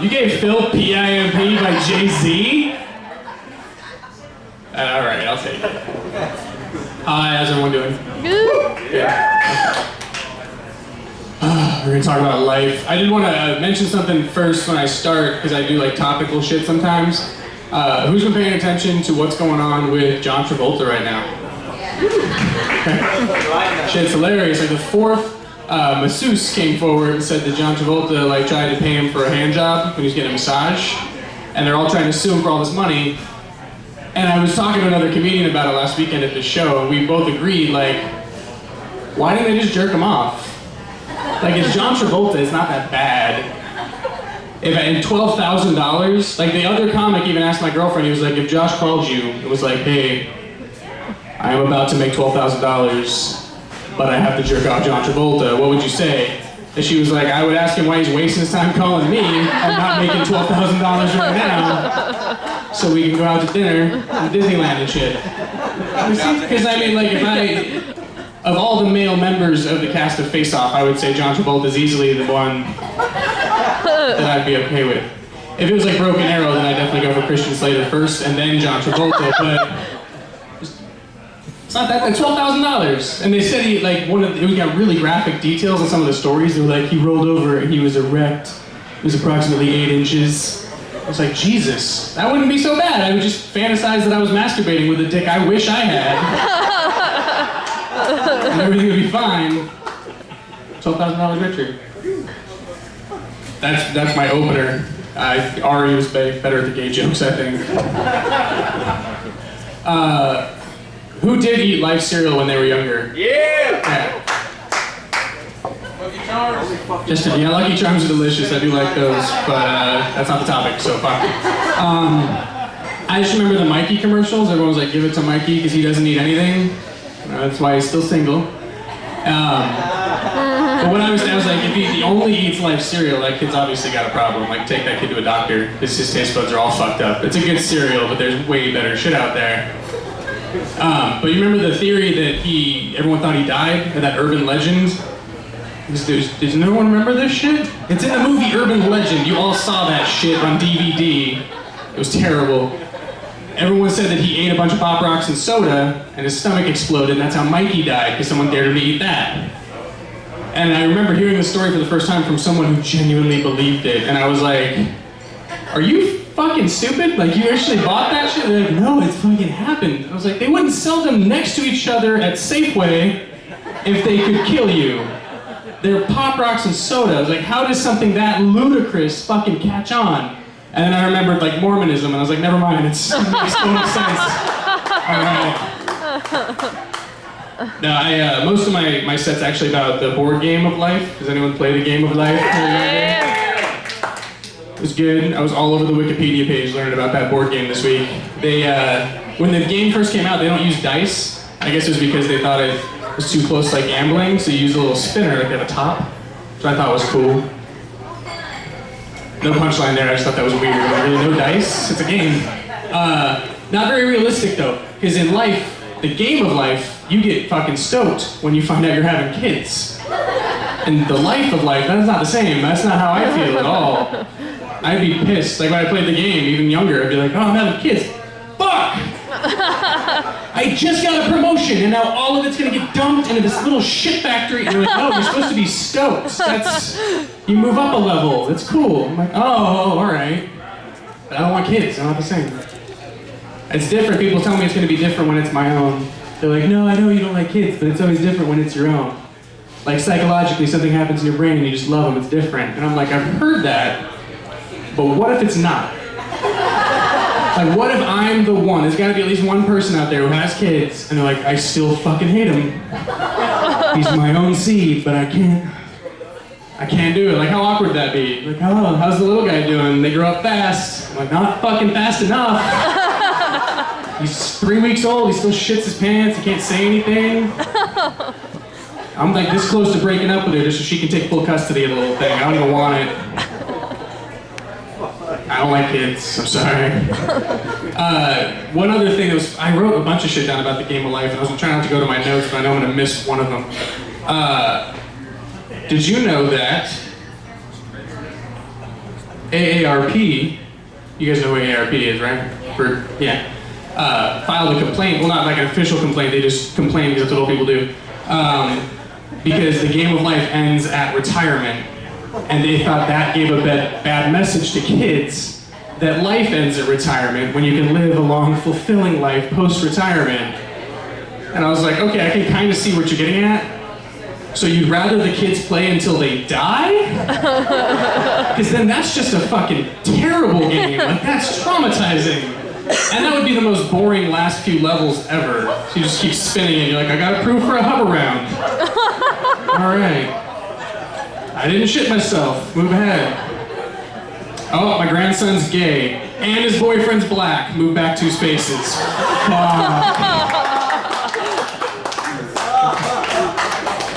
You gave Phil P.I.M.P. by Jay-Z? Alright, I'll take it. Hi, how's everyone doing? Good. Yeah. We're gonna talk about life. I did want to mention something first when I start, because I do like topical shit sometimes. Who's been paying attention to what's going on with John Travolta right now? Shit's hilarious. Like the fourth masseuse came forward and said that John Travolta like tried to pay him for a hand job when he was getting a massage, and they're all trying to sue him for all this money. And I was talking to another comedian about it last weekend at the show, and we both agreed, like, why didn't they just jerk him off? Like, it's John Travolta, it's not that bad. If and $12,000, like the other comic even asked my girlfriend, he was like, if Josh called you, it was like, hey, I am about to make $12,000. But I have to jerk off John Travolta, what would you say? And she was like, I would ask him why he's wasting his time calling me and not making $12,000 right now, so we can go out to dinner in Disneyland and shit. Because I mean, like, of all the male members of the cast of Face Off, I would say John Travolta is easily the one that I'd be okay with. If it was like Broken Arrow, then I'd definitely go for Christian Slater first and then John Travolta, but it's not that, like $12,000. And they said he, like, we got really graphic details on some of the stories. They were like, he rolled over and he was erect. It was approximately 8 inches. I was like, Jesus, that wouldn't be so bad. I would just fantasize that I was masturbating with a dick I wish I had. And everything would be fine. $12,000 richer. That's my opener. Ari was better at the gay jokes, I think. Who did eat Life cereal when they were younger? Yeah! Lucky Charms. Yeah, Lucky Charms are delicious. I do like those, but that's not the topic, so fuck. I just remember the Mikey commercials. Everyone was like, give it to Mikey because he doesn't eat anything. That's why he's still single. But when I was like, if he only eats Life cereal, that kid's obviously got a problem. Like, take that kid to a doctor. His taste buds are all fucked up. It's a good cereal, but there's way better shit out there. But you remember the theory that everyone thought he died, or that urban legend? Does no one remember this shit? It's in the movie Urban Legend. You all saw that shit on DVD. It was terrible. Everyone said that he ate a bunch of Pop Rocks and soda, and his stomach exploded, and that's how Mikey died, because someone dared him to eat that. And I remember hearing the story for the first time from someone who genuinely believed it, and I was like, are you fucking stupid? Like, you actually bought that shit? They're like, no, it's fucking happened. I was like, they wouldn't sell them next to each other at Safeway if they could kill you. They're Pop Rocks and soda. I was like, how does something that ludicrous fucking catch on? And then I remembered, like, Mormonism, and I was like, never mind, it makes so much sense. Alright. No, most of my set's actually about the board game of life. Does anyone play the game of life? It was good. I was all over the Wikipedia page learning about that board game this week. When the game first came out, they don't use dice. I guess it was because they thought it was too close to like gambling, so you use a little spinner like at the top, which I thought was cool. No punchline there, I just thought that was weird. Like, really, no dice? It's a game. Not very realistic though, because in life, the game of life, you get fucking stoked when you find out you're having kids. And the life of life, that's not the same. That's not how I feel at all. I'd be pissed. Like when I played the game, even younger, I'd be like, oh, I'm having kids. Fuck! I just got a promotion, and now all of it's gonna get dumped into this little shit factory. And you're like, oh, you're supposed to be stoked. You move up a level. It's cool. I'm like, oh, all right. But I don't want kids. They're not the same. It's different. People tell me it's gonna be different when it's my own. They're like, no, I know you don't like kids, but it's always different when it's your own. Like psychologically, something happens in your brain and you just love them. It's different. And I'm like, I've heard that, but what if it's not? Like, what if I'm the one? There's gotta be at least one person out there who has kids, and they're like, I still fucking hate him. He's my own seed, but I can't do it. Like, how awkward would that be? Like, oh, how's the little guy doing? They grow up fast. I'm like, not fucking fast enough. He's 3 weeks old, he still shits his pants, he can't say anything. I'm like this close to breaking up with her just so she can take full custody of the little thing. I don't even want it. I don't like kids, I'm sorry. One other thing that was, I wrote a bunch of shit down about the game of life, and I was trying not to go to my notes, but I know I'm gonna miss one of them. Did you know that AARP, you guys know what AARP is, right? Filed a complaint, well not like an official complaint, they just complain because that's what old people do. Because the game of life ends at retirement, and they thought that gave a bad message to kids that life ends at retirement when you can live a long, fulfilling life post-retirement. And I was like, okay, I can kind of see what you're getting at. So you'd rather the kids play until they die? Because then that's just a fucking terrible game. Like, that's traumatizing. And that would be the most boring last few levels ever. So you just keep spinning and you're like, I got approved for a hover round. All right. I didn't shit myself. Move ahead. Oh, my grandson's gay. And his boyfriend's black. Move back 2 spaces.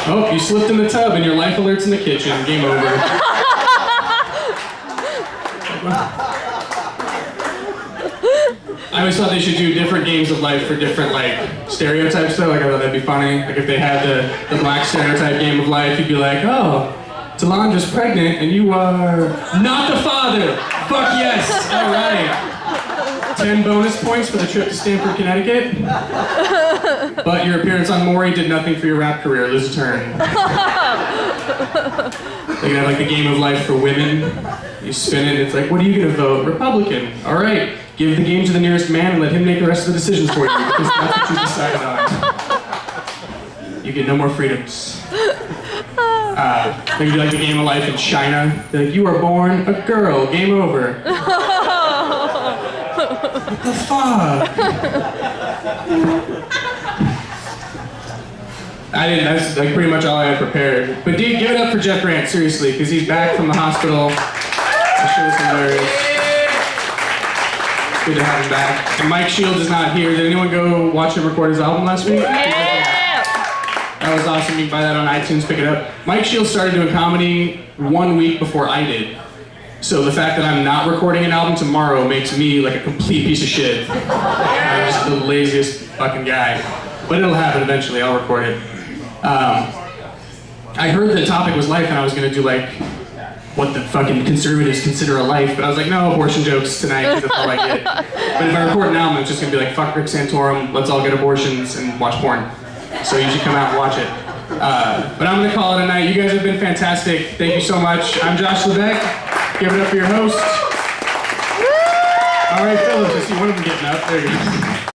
Oh, you slipped in the tub and your life alert's in the kitchen. Game over. I always thought they should do different games of life for different, like, stereotypes, though. Like, I thought that'd be funny. Like, if they had the black stereotype game of life, you'd be like, oh, Talandra's pregnant and you are not the father. Fuck yes. All right. 10 bonus points for the trip to Stamford, Connecticut. But your appearance on Maury did nothing for your rap career. Lose a turn. They can have, like, the game of life for women. You spin it, it's like, what are you gonna vote? Republican. All right. Give the game to the nearest man and let him make the rest of the decisions for you, because that's what you decided on. You get no more freedoms. Maybe like the game of life in China. They're like, you are born a girl, game over. What the fuck? That's like pretty much all I had prepared. But dude, give it up for Jeff Grant, seriously, because he's back from the hospital. That shit was hilarious. Good to have him back. And Mike Shields is not here. Did anyone go watch him record his album last week? Yeah! That was awesome. You can buy that on iTunes, pick it up. Mike Shields started doing comedy 1 week before I did. So the fact that I'm not recording an album tomorrow makes me like a complete piece of shit. I'm just the laziest fucking guy. But it'll happen eventually. I'll record it. I heard the topic was life and I was going to do like what the fucking conservatives consider a life, but I was like, no abortion jokes tonight, because that's all I get. But if I record an album, it's just gonna be like, fuck Rick Santorum, let's all get abortions and watch porn. So you should come out and watch it. But I'm gonna call it a night. You guys have been fantastic. Thank you so much. I'm Josh Levesque. Give it up for your host. All right, Phillips, I see one of them getting up. There you go.